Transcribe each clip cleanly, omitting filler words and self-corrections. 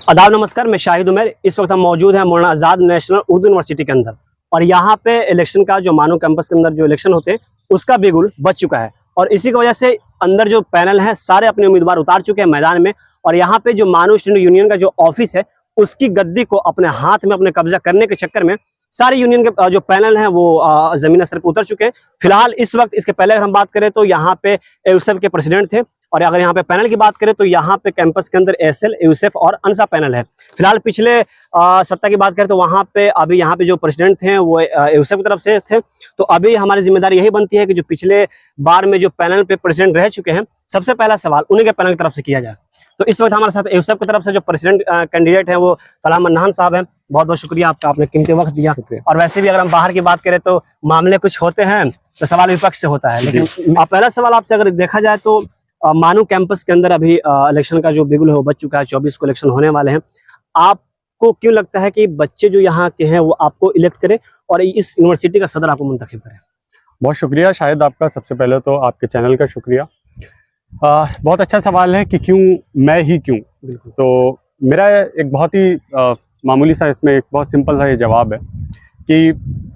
आदाब नमस्कार, मैं शाहिद उमर। इस वक्त हम मौजूद हैं मौलाना आज़ाद नेशनल उर्दू यूनिवर्सिटी के अंदर और यहाँ पे इलेक्शन का जो मानो कैंपस के अंदर जो इलेक्शन होते हैं उसका बिगुल बच चुका है और इसी की वजह से अंदर जो पैनल है सारे अपने उम्मीदवार उतार चुके हैं मैदान में। और यहाँ पे जो मानो स्टूडेंट यूनियन का जो ऑफिस है उसकी गद्दी को अपने हाथ में अपने कब्जा करने के चक्कर में सारे यूनियन के जो पैनल हैं वो जमीन स्तर पर उतर चुके हैं। फिलहाल इस वक्त इसके पहले अगर हम बात करें तो यहाँ पे यूसेफ के प्रेसिडेंट थे और अगर यहाँ पे पैनल की बात करें तो यहाँ पे कैंपस के अंदर एसएल, यूसेफ और अनसा पैनल है। फिलहाल पिछले सत्ता की बात करें तो वहाँ पे अभी यहाँ पे जो प्रेसिडेंट थे वो यूसेफ की तरफ से थे। तो अभी हमारी जिम्मेदारी यही बनती है कि जो पिछले बार में जो पैनल पे प्रेसिडेंट रह चुके हैं सबसे पहला सवाल उन्हीं के पैनल की तरफ से किया जाए। तो इस वक्त हमारे साथ यूसेफ की तरफ से जो प्रेसिडेंट कैंडिडेट है वो तलहा मन्नान साहब हैं। बहुत बहुत शुक्रिया आपका, आपने कीमती वक्त दिया। और वैसे भी अगर हम बाहर की बात करें तो मामले कुछ होते हैं तो सवाल विपक्ष से होता है, लेकिन पहला सवाल आपसे अगर देखा जाए तो मानो कैंपस के अंदर अभी इलेक्शन का जो बिगुल है वो बच चुका है। 24 को इलेक्शन होने वाले हैं। आपको क्यों लगता है कि बच्चे जो यहाँ के हैं वो आपको इलेक्ट करें और इस यूनिवर्सिटी का सदर आपको मुंतखब करें? बहुत शुक्रिया शायद आपका। सबसे पहले तो आपके चैनल का शुक्रिया। बहुत अच्छा सवाल है कि क्यों मैं ही क्यों। तो मेरा एक बहुत ही मामूली सा इसमें एक बहुत सिंपल सा ये जवाब है कि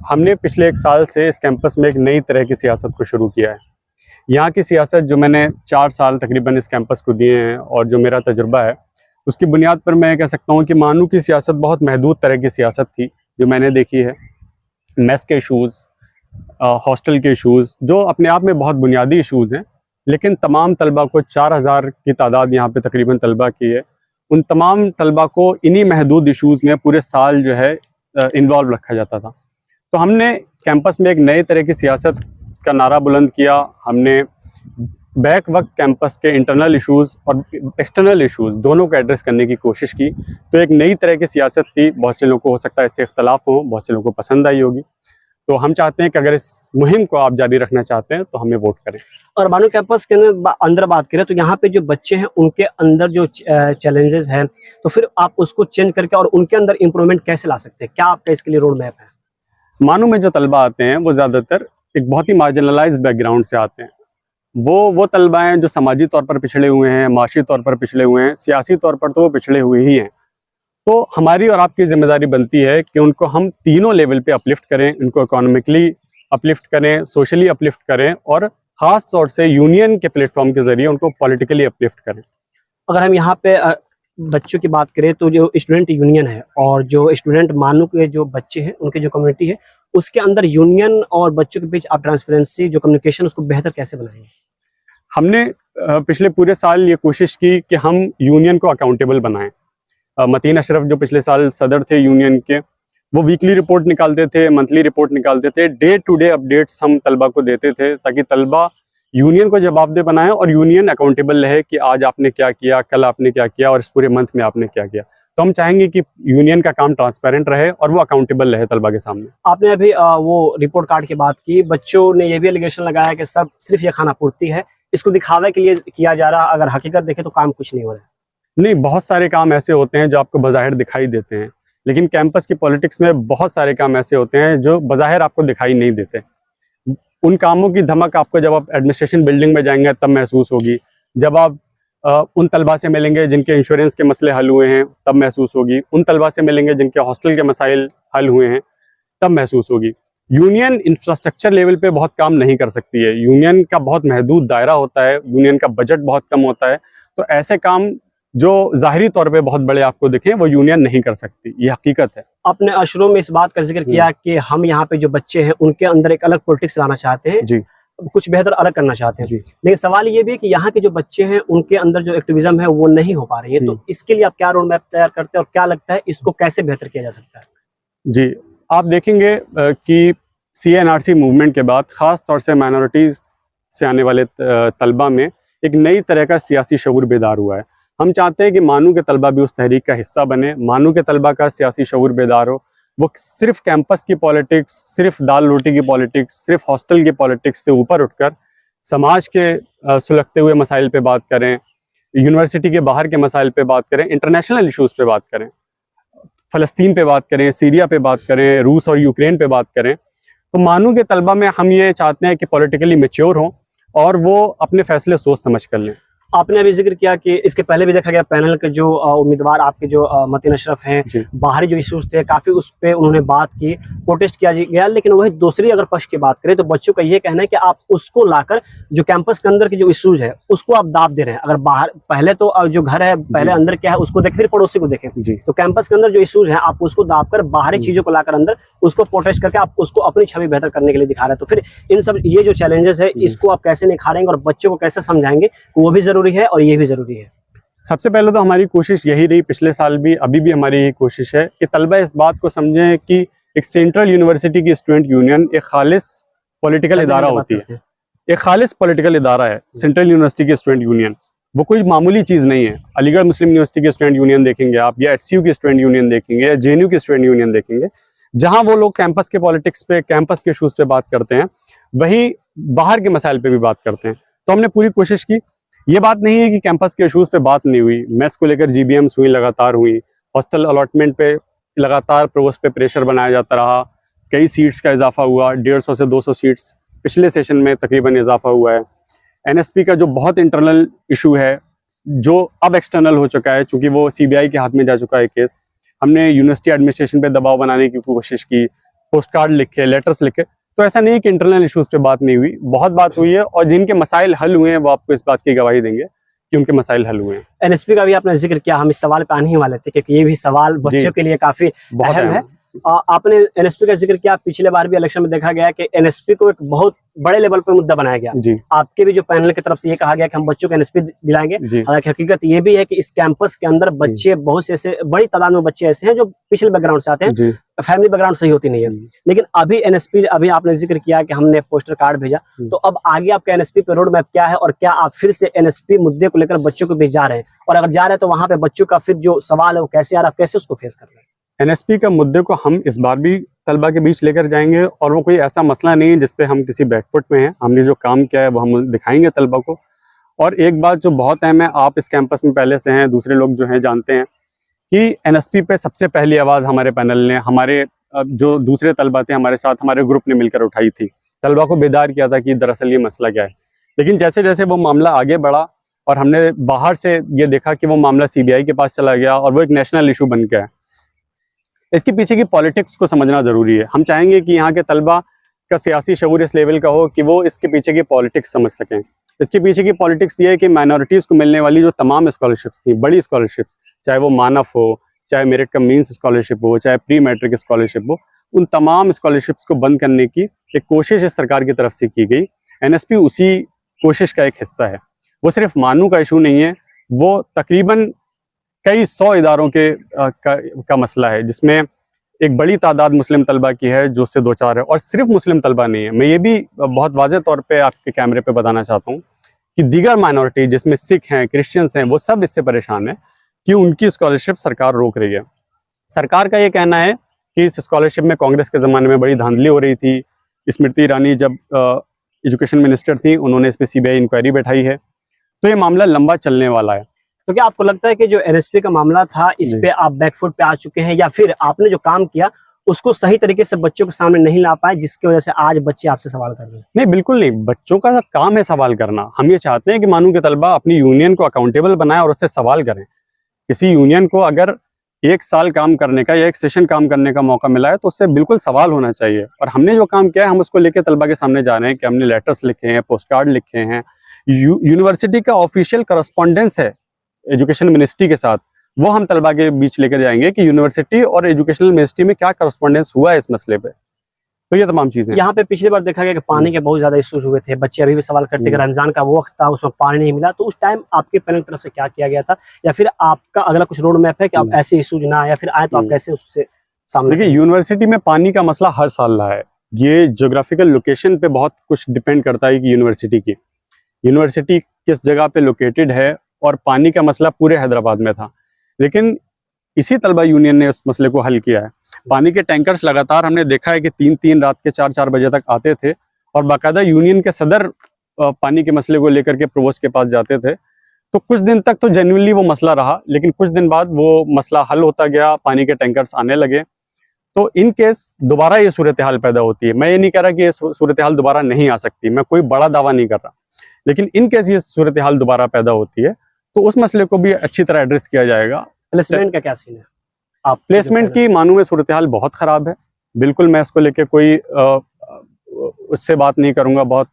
हमने पिछले 1 साल से इस कैंपस में एक नई तरह की सियासत को शुरू किया है। यहाँ की सियासत जो मैंने 4 साल तकरीबन इस कैंपस को दिए हैं और जो मेरा तजुर्बा है उसकी बुनियाद पर मैं कह सकता हूँ कि मानू की सियासत बहुत महदूद तरह की सियासत थी जो मैंने देखी है। मेस के इशूज़, हॉस्टल के इशूज़ जो अपने आप में बहुत बुनियादी इशूज़ हैं, लेकिन तमाम तलबा को 4000 की तादाद यहाँ पे तकरीबन तलबा की है। उन तमाम तलबा को इन्हीं महदूद इशूज़ में पूरे साल जो है इन्वॉल्व रखा जाता था। तो हमने कैंपस में एक नए तरह की सियासत का नारा बुलंद किया। हमने बैक वक्त कैंपस के इंटरनल इश्यूज़ और एक्सटर्नल इश्यूज़ दोनों को एड्रेस करने की कोशिश की। तो एक नई तरह की सियासत थी। बहुत से लोगों को हो सकता है इससे इख्तलाफ हो, बहुत से लोगों को पसंद आई होगी। तो हम चाहते हैं कि अगर इस मुहिम को आप जारी रखना चाहते हैं तो हमें वोट करें। और मानो कैंपस के अंदर बात करें तो यहाँ पे जो बच्चे हैं उनके अंदर जो चैलेंजेस हैं तो फिर आप उसको चेंज करके और उनके अंदर इम्प्रूवमेंट कैसे ला सकते हैं? क्या आपका इसके लिए रोड मैप है? मानो में जो तलबा आते हैं वो ज़्यादातर एक बहुत ही मार्जिनलाइज बैकग्राउंड से आते हैं। वो तलबा हैं जो समाजी तौर पर पिछड़े हुए हैं, माशी तौर पर पिछड़े हुए हैं, सियासी तौर पर तो वो पिछड़े हुए ही हैं। तो हमारी और आपकी जिम्मेदारी बनती है कि उनको हम तीनों लेवल पे अपलिफ्ट करें, उनको इकोनॉमिकली अपलिफ्ट करें, सोशली अपलिफ्ट करें और ख़ास तौर से यूनियन के प्लेटफॉर्म के ज़रिए उनको पॉलिटिकली अपलिफ्ट करें। अगर हम यहाँ पे बच्चों की बात करें तो जो स्टूडेंट यूनियन है और जो स्टूडेंट मानो के जो बच्चे हैं उनकी जो कम्युनिटी है उसके अंदर यूनियन और बच्चों के बीच आप ट्रांसपेरेंसी जो कम्युनिकेशन उसको बेहतर कैसे बनाएंगे? हमने पिछले पूरे साल ये कोशिश की कि हम यूनियन को अकाउंटेबल बनाएं। मतीन अशरफ जो पिछले साल सदर थे यूनियन के, वो वीकली रिपोर्ट निकालते थे, मंथली रिपोर्ट निकालते थे, डे टू डे अपडेट्स हम तलबा को देते थे ताकि तलबा यूनियन को जवाबदेह बनाएं और यूनियन अकाउंटेबल रहे कि आज आपने क्या किया, कल आपने क्या किया और इस पूरे मंथ में आपने क्या किया। तो हम चाहेंगे कि यूनियन का काम ट्रांसपेरेंट रहे और वो अकाउंटेबल रहे तलबा के सामने। आपने अभी वो रिपोर्ट कार्ड की बात की, बच्चों ने ये भी एलिगेशन लगाया कि सब सिर्फ ये खाना पूर्ति है, इसको दिखावे के लिए किया जा रहा, अगर हकीकत देखें तो काम कुछ नहीं हो रहा है। नहीं, बहुत सारे काम ऐसे होते हैं जो आपको बज़ाहिर दिखाई देते हैं, लेकिन कैंपस की पॉलिटिक्स में बहुत सारे काम ऐसे होते हैं जो बज़ाहिर आपको दिखाई नहीं देते। उन कामों की धमक आपको जब आप एडमिनिस्ट्रेशन बिल्डिंग में जाएंगे तब महसूस होगी, जब आप उन तलबा से मिलेंगे जिनके इंश्योरेंस के मसले हल हुए हैं तब महसूस होगी, उन तलबा से मिलेंगे जिनके हॉस्टल के मसाइल हल हुए हैं तब महसूस होगी। यूनियन इंफ्रास्ट्रक्चर लेवल पे बहुत काम नहीं कर सकती है, यूनियन का बहुत महदूद दायरा होता है, यूनियन का बजट बहुत कम होता है। तो ऐसे काम जो ज़ाहिरी तौर पे बहुत बड़े आपको दिखें वो यूनियन नहीं कर सकती, ये हकीकत है। आपने अशरों में इस बात का जिक्र किया कि हम यहाँ पे जो बच्चे हैं उनके अंदर एक अलग पॉलिटिक्स लाना चाहते हैं जी, कुछ बेहतर अलग करना चाहते हैं, लेकिन सवाल ये भी है कि यहाँ के जो बच्चे हैं उनके अंदर जो एक्टिविज्म है वो नहीं हो पा रही है। तो इसके लिए आप क्या रोड मैप तैयार करते हैं और क्या लगता है इसको कैसे बेहतर किया जा सकता है? जी, आप देखेंगे कि CNRC मूवमेंट के बाद ख़ास तौर से माइनॉरिटीज़ से आने वाले तलबा में एक नई तरह का सियासी शऊर बेदार हुआ है। हम चाहते हैं कि मानू के तलबा भी उस तहरीक का हिस्सा बने, मानू के तलबा का सियासी शऊर बेदार हो। वो सिर्फ कैंपस की पॉलिटिक्स, सिर्फ दाल रोटी की पॉलिटिक्स, सिर्फ हॉस्टल की पॉलिटिक्स से ऊपर उठकर समाज के सुलगते हुए मसाइल पे बात करें, यूनिवर्सिटी के बाहर के मसाइल पे बात करें, इंटरनेशनल इशूज़ पे बात करें, फ़लस्तीन पे बात करें, सीरिया पे बात करें, रूस और यूक्रेन पे बात करें। तो मानू के तलबा में हम ये चाहते हैं कि पॉलिटिकली मैच्योर हों और वो अपने फैसले सोच समझ कर लें। आपने अभी जिक्र किया कि इसके पहले भी देखा गया पैनल के जो उम्मीदवार आपके जो मतीन अशरफ हैं, बाहरी जो इश्यूज थे काफ़ी उस पर उन्होंने बात की, प्रोटेस्ट किया गया। लेकिन वही दूसरी अगर पक्ष की बात करें तो बच्चों का ये कहना है कि आप उसको लाकर जो कैंपस के अंदर की जो इश्यूज है उसको आप दाब दे रहे हैं। अगर बाहर पहले तो जो घर है पहले अंदर क्या है उसको देखें, फिर पड़ोसी को देखें। तो कैंपस के अंदर जो इश्यूज हैं आप उसको दाब कर बाहरी चीज़ों को लाकर अंदर उसको प्रोटेस्ट करके आप उसको अपनी छवि बेहतर करने के लिए दिखा रहे हैं। तो फिर इन सब ये जो चैलेंजेस है इसको आप कैसे निखारेंगे और बच्चों को कैसे समझाएंगे कि वो भी जरूरी है और ये भी जरूरी है? सबसे पहले तो हमारी कोशिश यही रही, पिछले साल भी अभी भी हमारी यही कोशिश है कि तलबा इस बात को समझें कि एक सेंट्रल यूनिवर्सिटी की स्टूडेंट यूनियन एक खालिस पॉलिटिकल इदारा होती है, एक खालिस पॉलिटिकल इदारा है सेंट्रल यूनिवर्सिटी की स्टूडेंट यूनियन। वो कोई मामूली चीज़ नहीं है। अलीगढ़ मुस्लिम यूनिवर्सिटी की स्टूडेंट यूनियन देखेंगे आप, या HCU की स्टूडेंट यूनियन देखेंगे, या JNU की स्टूडेंट यूनियन देखेंगे, जहाँ वो लोग कैंपस के पॉलिटिक्स पे, कैंपस के इशूज़ पे बात करते हैं, वही बाहर के मसाइल पे भी बात करते हैं। तो हमने पूरी कोशिश की। ये बात नहीं है कि कैंपस के इशूज़ पे बात नहीं हुई। मेस को लेकर GBMs हुई, लगातार हुई। हॉस्टल अलॉटमेंट पे लगातार प्रोवोस्ट पे प्रेशर बनाया जाता रहा। कई सीट्स का इजाफा हुआ, 150 से 200 सीट्स पिछले सेशन में तकरीबन इजाफा हुआ है। NSP का जो बहुत इंटरनल इशू है, जो अब एक्सटर्नल हो चुका है, चूँकि वो CBI के हाथ में जा चुका है केस, हमने यूनिवर्सिटी एडमिनिस्ट्रेशन पे दबाव बनाने की कोशिश की, पोस्ट कार्ड लिखे, लेटर्स लिखे। तो ऐसा नहीं कि इंटरनल इश्यूज पे बात नहीं हुई, बहुत बात हुई है, और जिनके मसाइल हल हुए हैं वो आपको इस बात की गवाही देंगे कि उनके मसाइल हल हुए हैं। NSP का भी आपने जिक्र किया, हम इस सवाल पे आने ही वाले थे क्योंकि ये भी सवाल बच्चों के लिए काफी अहम है। आपने NSP का जिक्र किया, पिछले बार भी इलेक्शन में देखा गया कि NSP को एक बहुत बड़े लेवल पर मुद्दा बनाया गया। आपके भी जो पैनल की तरफ से ये कहा गया कि हम बच्चों को NSP दिलाएंगे। हालांकि हकीकत ये भी है कि इस कैंपस के अंदर बच्चे बहुत से ऐसे, बड़ी तादाद में बच्चे ऐसे हैं जो पिछले बैकग्राउंड से आते हैं, फैमिली बैकग्राउंड सही होती नहीं है। लेकिन अभी NSP, अभी आपने जिक्र किया कि हमने पोस्टर कार्ड भेजा, तो अब आगे आपका NSP पे रोड मैप क्या है और क्या आप फिर से NSP मुद्दे को लेकर बच्चों को भी जा रहे हैं? और अगर जा रहे हैं तो वहां पे बच्चों का फिर जो सवाल है वो कैसे आ रहा है, कैसे उसको फेस कर रहे हैं? NSP का मुद्दे को हम इस बार भी तलबा के बीच लेकर जाएंगे, और वो कोई ऐसा मसला नहीं है जिसपे हम किसी बैकफुट में हैं। हमने जो काम किया है वो हम दिखाएंगे तलबा को। और एक बात जो बहुत अहम है, आप इस कैंपस में पहले से हैं, दूसरे लोग जो हैं जानते हैं कि NSP पे सबसे पहली आवाज़ हमारे पैनल ने, हमारे जो दूसरे तलबा थे हमारे साथ, हमारे ग्रुप ने मिलकर उठाई थी। तलबा को बेदार किया था कि दरअसल ये मसला क्या है। लेकिन जैसे जैसे वो मामला आगे बढ़ा और हमने बाहर से ये देखा कि वो मामला CBI के पास चला गया और वो एक नेशनल इशू बन गया है, इसके पीछे की पॉलिटिक्स को समझना ज़रूरी है। हम चाहेंगे कि यहाँ के तलबा का सियासी शऊर इस लेवल का हो कि वो इसके पीछे की पॉलिटिक्स समझ सकें। इसके पीछे की पॉलिटिक्स ये है कि माइनॉरिटीज़ को मिलने वाली जो तमाम स्कॉलरशिप्स थी, बड़ी स्कॉलरशिप्स, चाहे वो मानफ हो, चाहे मेरिट कम मीन्स स्कॉलरशिप हो, चाहे प्री मैट्रिक स्कॉलरशिप हो, उन तमाम स्कॉलरशिप्स को बंद करने की एक कोशिश इस सरकार की तरफ से की गई। NSP उसी कोशिश का एक हिस्सा है। वो सिर्फ मानू का इशू नहीं है, वो तकरीबन कई 100 इदारों का मसला है, जिसमें एक बड़ी तादाद मुस्लिम तलबा की है जो उससे दो चार है, और सिर्फ मुस्लिम तलबा नहीं है। मैं ये भी बहुत वाज़ेह तौर पे आपके कैमरे पे बताना चाहता हूँ कि दीगर माइनॉरिटी जिसमें सिख हैं, क्रिश्चियंस हैं, वो सब इससे परेशान हैं कि उनकी स्कॉलरशिप सरकार रोक रही है। सरकार का ये कहना है कि इस स्कॉलरशिप में कांग्रेस के ज़माने में बड़ी धांधली हो रही थी। स्मृति ईरानी जब एजुकेशन मिनिस्टर थी, उन्होंने इस पर CBI इंक्वायरी बैठाई है, तो ये मामला लंबा चलने वाला है। तो क्या आपको लगता है कि जो NSP का मामला था इस पे आप बैकफुट पे आ चुके हैं, या फिर आपने जो काम किया उसको सही तरीके से बच्चों के सामने नहीं ला पाए, जिसकी वजह से आज बच्चे आपसे सवाल कर रहे हैं? नहीं, बिल्कुल नहीं। बच्चों का काम है सवाल करना। हम ये चाहते हैं कि मानू के तलबा अपनी यूनियन को अकाउंटेबल बनाए और उससे सवाल करें। किसी यूनियन को अगर 1 साल काम करने का या 1 सेशन काम करने का मौका मिला है तो उससे बिल्कुल सवाल होना चाहिए। और हमने जो काम किया है हम उसको लेकर तलबा के सामने जा रहे हैं कि हमने लेटर्स लिखे हैं, पोस्ट कार्ड लिखे हैं, यूनिवर्सिटी का ऑफिशियल करस्पॉन्डेंस है एजुकेशन मिनिस्ट्री के साथ, वो हम तलबा के बीच लेकर जाएंगे कि यूनिवर्सिटी और एजुकेशनल मिनिस्ट्री में क्या करस्पॉन्डेंस हुआ है इस मसले पे। तो ये तमाम चीजें यहाँ पे पिछली बार देखा गया कि पानी के बहुत ज्यादा इश्यूज हुए थे, बच्चे अभी भी सवाल करते कि रमजान का वो वक्त था उसमें पानी नहीं मिला, तो उस टाइम आपके पैनल की तरफ से क्या किया गया था, या फिर आपका अगला कुछ रोड मैप है कि आप ऐसे इश्यूज ना आए, या फिर आए तो आप कैसे उससे सामने? देखिए, यूनिवर्सिटी में पानी का मसला हर साल रहा है। ये ज्योग्राफिकल लोकेशन पे बहुत कुछ डिपेंड करता है कि यूनिवर्सिटी किस जगह पे लोकेटेड है, और पानी का मसला पूरे हैदराबाद में था। लेकिन इसी तलबा यूनियन ने उस मसले को हल किया है। पानी के टैंकर्स लगातार हमने देखा है कि 3-3 रात के 4-4 बजे तक आते थे, और बाकायदा यूनियन के सदर पानी के मसले को लेकर के प्रोवोस्ट के पास जाते थे। तो कुछ दिन तक तो जेन्युइनली वो मसला रहा, लेकिन कुछ दिन बाद वो मसला हल होता गया, पानी के टैंकर्स आने लगे। तो इन केस दोबारा ये सूरत हाल पैदा होती है। मैं ये नहीं कह रहा कि ये सूरत हाल दोबारा नहीं आ सकती, मैं कोई बड़ा दावा नहीं कर रहा, लेकिन इन केस ये सूरत हाल दोबारा पैदा होती है तो उस मसले को भी अच्छी तरह एड्रेस किया जाएगा। प्लेसमेंट का क्या सीन है? आप प्लेसमेंट की मानूं में सूरत हाल बहुत ख़राब है, बिल्कुल मैं इसको लेके कोई उससे बात नहीं करूँगा, बहुत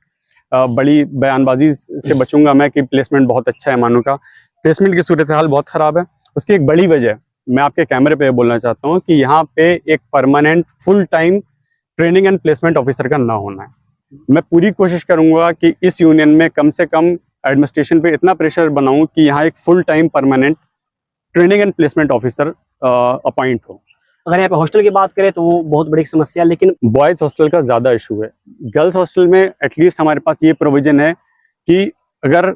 बड़ी बयानबाजी से बचूंगा मैं कि प्लेसमेंट बहुत अच्छा है मानू का। प्लेसमेंट की सूरत हाल बहुत ख़राब है। उसकी एक बड़ी वजह मैं आपके कैमरे पे बोलना चाहता हूँ कि यहाँ पे एक permanent full time training and placement officer का ना होना है। मैं पूरी कोशिश करूँगा कि इस यूनियन में कम से कम एडमिनिस्ट्रेशन पे इतना प्रेशर बनाऊँ कि यहाँ एक full time permanent training and placement officer appoint हो। अगर यहाँ पे हॉस्टल की बात करें तो वो बहुत बड़ी समस्या है, लेकिन बॉयज़ हॉस्टल का ज़्यादा इशू है। गर्ल्स हॉस्टल में एटलीस्ट हमारे पास ये प्रोविज़न है कि अगर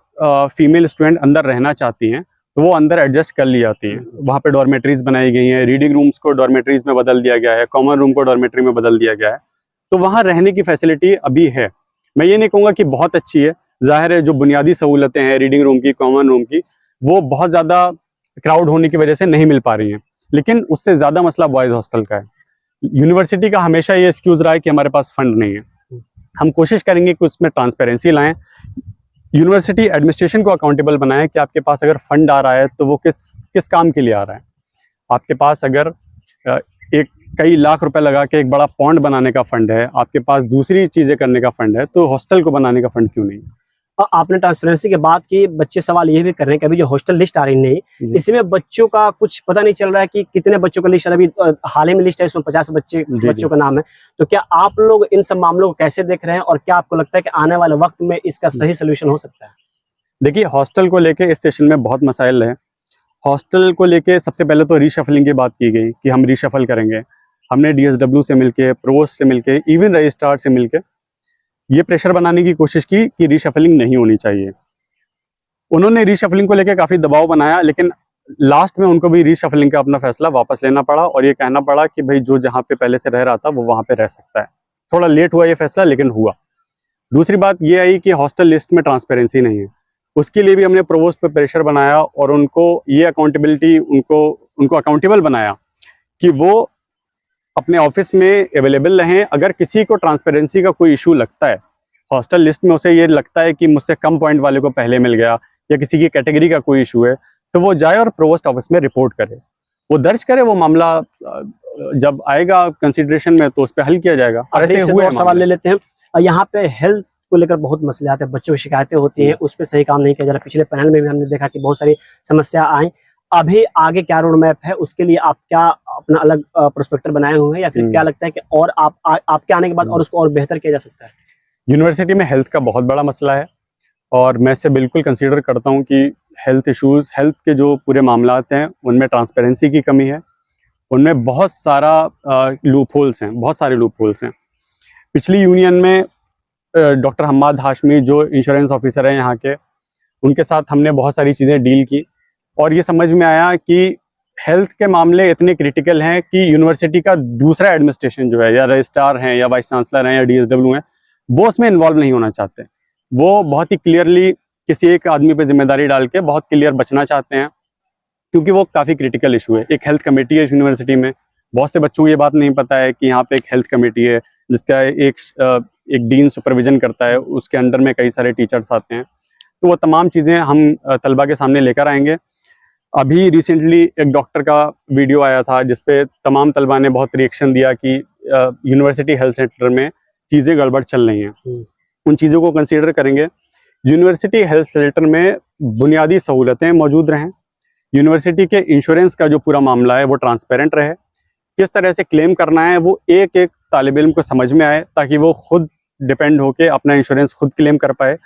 फीमेल स्टूडेंट अंदर रहना चाहती हैं तो वो अंदर एडजस्ट कर ली जाती हैं। वहाँ पे डॉर्मेटरीज बनाई गई हैं, रीडिंग रूम्स को डॉर्मेटरीज में बदल दिया गया है, कॉमन रूम को डॉर्मेटरी में बदल दिया गया है, तो वहाँ रहने की फैसिलिटी अभी है। मैं ये नहीं कहूँगा कि बहुत अच्छी है, ज़ाहिर है जो बुनियादी सहूलतें हैं रीडिंग रूम की, कॉमन रूम की, वो बहुत ज़्यादा क्राउड होने की वजह से नहीं मिल पा रही हैं, लेकिन उससे ज़्यादा मसला बॉयज़ हॉस्टल का है। यूनिवर्सिटी का हमेशा ये एक्सक्यूज़ रहा है कि हमारे पास फंड नहीं है। हम कोशिश करेंगे कि उसमें ट्रांसपेरेंसी लाएं, यूनिवर्सिटी एडमिनिस्ट्रेशन को अकाउंटेबल बनाएं कि आपके पास अगर फंड आ रहा है तो वो किस काम के लिए आ रहा है। आपके पास अगर एक कई लाख रुपए लगा के एक बड़ा पॉन्ड बनाने का फंड है, आपके पास दूसरी चीज़ें करने का फंड है, तो हॉस्टल को बनाने का फंड क्यों नहीं? आपने ट्रांसपेरेंसी की बात की, बच्चे सवाल ये भी कर रहे हैं कि अभी जो हॉस्टल लिस्ट आ रही नहीं, इसमें बच्चों का कुछ पता नहीं चल रहा है कि कितने बच्चों का लिस्ट, अभी हाल ही में लिस्ट है इसमें 50 बच्चों का नाम है। तो क्या आप लोग इन सब मामलों को कैसे देख रहे हैं और क्या आपको लगता है कि आने वाले वक्त में इसका सही सोल्यूशन हो सकता है? देखिए, हॉस्टल को लेके इस सेशन में बहुत मसाइल है। हॉस्टल को लेके सबसे पहले तो रीशफलिंग की बात की गई कि हम रीशफल करेंगे। हमने DSW से मिलके, प्रोवोस्ट से मिलके, इवन रजिस्ट्रार से मिलके ये प्रेशर बनाने की कोशिश की कि रीशफलिंग नहीं होनी चाहिए। उन्होंने रीशफलिंग को लेके काफ़ी दबाव बनाया, लेकिन लास्ट में उनको भी रीशफलिंग का अपना फैसला वापस लेना पड़ा और ये कहना पड़ा कि भाई जो जहाँ पे पहले से रह रहा था वो वहाँ पे रह सकता है। थोड़ा लेट हुआ ये फैसला, लेकिन हुआ। दूसरी बात ये आई कि हॉस्टल लिस्ट में ट्रांसपेरेंसी नहीं है। उसके लिए भी हमने प्रोवोस्ट पे प्रेशर बनाया और उनको ये अकाउंटेबिलिटी, उनको अकाउंटेबल बनाया कि वो अपने ऑफिस में अवेलेबल रहें। अगर किसी को ट्रांसपेरेंसी का कोई इशू लगता है, हॉस्टल लिस्ट में उसे ये लगता है कि मुझसे कम पॉइंट वाले को पहले मिल गया या किसी की कैटेगरी का कोई इशू है, तो वो जाए और प्रोवोस्ट ऑफिस में रिपोर्ट करे, वो दर्ज करे। वो मामला जब आएगा कंसिडरेशन में तो उस पर हल किया जाएगा। और ऐसे हुए सवाल ले लेते हैं। यहाँ पे हेल्थ को लेकर बहुत मसले आते हैं, बच्चों की शिकायतें होती हैं, उस पर सही काम नहीं किया जा रहा। पिछले पैनल में भी हमने देखा कि बहुत सारी समस्या आई। अभी आगे क्या रोड मैप है, उसके लिए आप क्या अपना अलग प्रोस्पेक्टर बनाए हुए हैं, या फिर क्या लगता है कि और आपके आने के बाद और उसको और बेहतर किया जा सकता है? यूनिवर्सिटी में हेल्थ का बहुत बड़ा मसला है और मैं इसे बिल्कुल कंसीडर करता हूं कि हेल्थ इश्यूज, हेल्थ के जो पूरे मामलात हैं उनमें ट्रांसपेरेंसी की कमी है, उनमें बहुत सारा लूप होल्स हैं, बहुत सारे लूप होल्स हैं। पिछली यूनियन में डॉक्टर हम्माद हाशमी जो इंश्योरेंस ऑफिसर हैं यहाँ के, उनके साथ हमने बहुत सारी चीज़ें डील की और ये समझ में आया कि हेल्थ के मामले इतने क्रिटिकल हैं कि यूनिवर्सिटी का दूसरा एडमिनिस्ट्रेशन जो है, या रजिस्ट्रार हैं या वाइस चांसलर हैं या DSW हैं, वो उसमें इन्वॉल्व नहीं होना चाहते। वो बहुत ही क्लियरली किसी एक आदमी पे जिम्मेदारी डाल के बहुत क्लियर बचना चाहते हैं, क्योंकि वो काफ़ी क्रिटिकल इशू है। एक हेल्थ कमेटी है इस यूनिवर्सिटी में, बहुत से बच्चों को ये बात नहीं पता है कि यहाँ पे एक हेल्थ कमेटी है जिसका एक डीन सुपरविजन करता है, उसके अंडर में कई सारे टीचर्स आते हैं। तो वो तमाम चीज़ें हम तलबा के सामने लेकर आएंगे। अभी रिसेंटली एक डॉक्टर का वीडियो आया था जिसपे तमाम तलबा ने बहुत रिएक्शन दिया कि यूनिवर्सिटी हेल्थ सेंटर में चीज़ें गड़बड़ चल रही हैं। उन चीज़ों को कंसीडर करेंगे। यूनिवर्सिटी हेल्थ सेंटर में बुनियादी सहूलतें मौजूद रहें, यूनिवर्सिटी के इंश्योरेंस का जो पूरा मामला है वो ट्रांसपेरेंट रहे, किस तरह से क्लेम करना है वो एक एक तालिब इल्म को समझ में आए ताकि वो खुद डिपेंड होके अपना इंश्योरेंस खुद क्लेम कर पाए।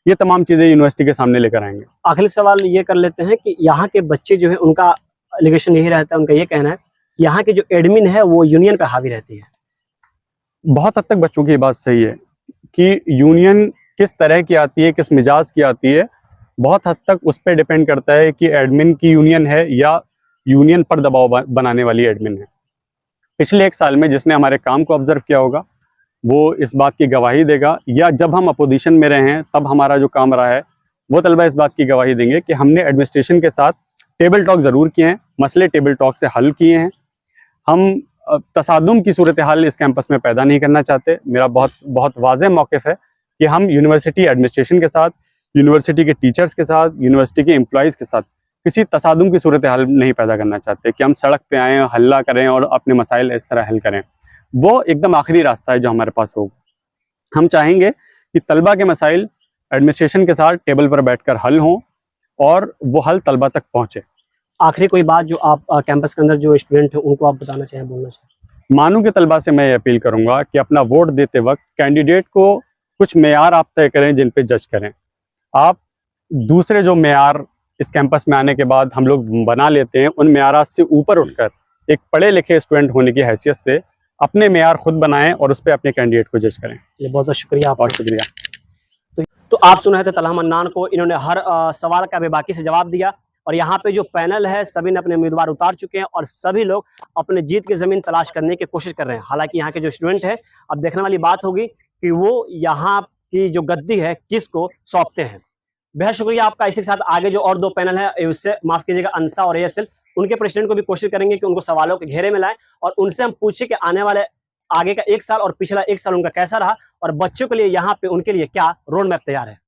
ये तमाम चीज़ें यूनिवर्सिटी के सामने लेकर आएंगे। आखिरी सवाल ये कर लेते हैं कि यहाँ के बच्चे जो है, उनका एलिगेशन यही रहता है, उनका ये कहना है कि यहाँ के जो एडमिन है वो यूनियन पे हावी रहती है। बहुत हद तक बच्चों की बात सही है कि यूनियन किस तरह की आती है, किस मिजाज की आती है, बहुत हद तक उस पर डिपेंड करता है कि एडमिन की यूनियन है या यूनियन पर दबाव बनाने वाली एडमिन है। पिछले एक साल में जिसने हमारे काम को ऑब्जर्व किया होगा वो इस बात की गवाही देगा, या जब हम अपोजिशन में रहे हैं तब हमारा जो काम रहा है वो तलबा इस बात की गवाही देंगे कि हमने एडमिनिस्ट्रेशन के साथ टेबल टॉक ज़रूर किए हैं, मसले टेबल टॉक से हल किए हैं। हम तसादुम की सूरत हाल इस कैंपस में पैदा नहीं करना चाहते। मेरा बहुत वाज़ेह मौक़िफ़ है कि हम यूनिवर्सिटी एडमिनिस्ट्रेशन के साथ, यूनिवर्सिटी के टीचर्स के साथ, यूनिवर्सिटी के एम्प्लॉयज़ के साथ किसी तसादुम की सूरत हाल नहीं पैदा करना चाहते कि हम सड़क पे आएँ, हल्ला करें और अपने मसाइल इस तरह हल करें। वो एकदम आखिरी रास्ता है जो हमारे पास हो। हम चाहेंगे कि तलबा के मसाइल एडमिनिस्ट्रेशन के साथ टेबल पर बैठकर हल हों और वो हल तलबा तक पहुँचे। आखिरी कोई बात जो आप कैंपस के अंदर जो स्टूडेंट हैं उनको आप बताना चाहें, बोलना चाहें? मानू के तलबा से मैं ये अपील करूँगा कि अपना वोट देते वक्त कैंडिडेट को कुछ मेयार आप तय करें जिन पे जज करें। आप दूसरे जो मेयार इस कैंपस में आने के बाद हम लोग बना लेते हैं, उन मेयारात से ऊपर उठकर एक पढ़े लिखे स्टूडेंट होने की हैसियत से अपने मेयार खुद बनाएं और उस पर अपने कैंडिडेट को जज करें। ये बहुत बहुत शुक्रिया आपका। बहुत शुक्रिया। तो आप सुन रहे थे तलहा मन्नान को। इन्होंने हर सवाल का बेबाकी से जवाब दिया और यहाँ पे जो पैनल है सभी ने अपने उम्मीदवार उतार चुके हैं और सभी लोग अपने जीत की जमीन तलाश करने की कोशिश कर रहे हैं। हालांकि यहाँ के जो स्टूडेंट है, अब देखने वाली बात होगी कि वो यहाँ की जो गद्दी है किसको सौंपते हैं। बेहद शुक्रिया आपका। इसी के साथ आगे जो और दो पैनल है, उससे माफ कीजिएगा, अंसा और एएसएल, उनके प्रेसिडेंट को भी कोशिश करेंगे कि उनको सवालों के घेरे में लाएं और उनसे हम पूछे कि आने वाले आगे का 1 साल और पिछला 1 साल उनका कैसा रहा और बच्चों के लिए यहाँ पे उनके लिए क्या रोड मैप तैयार है।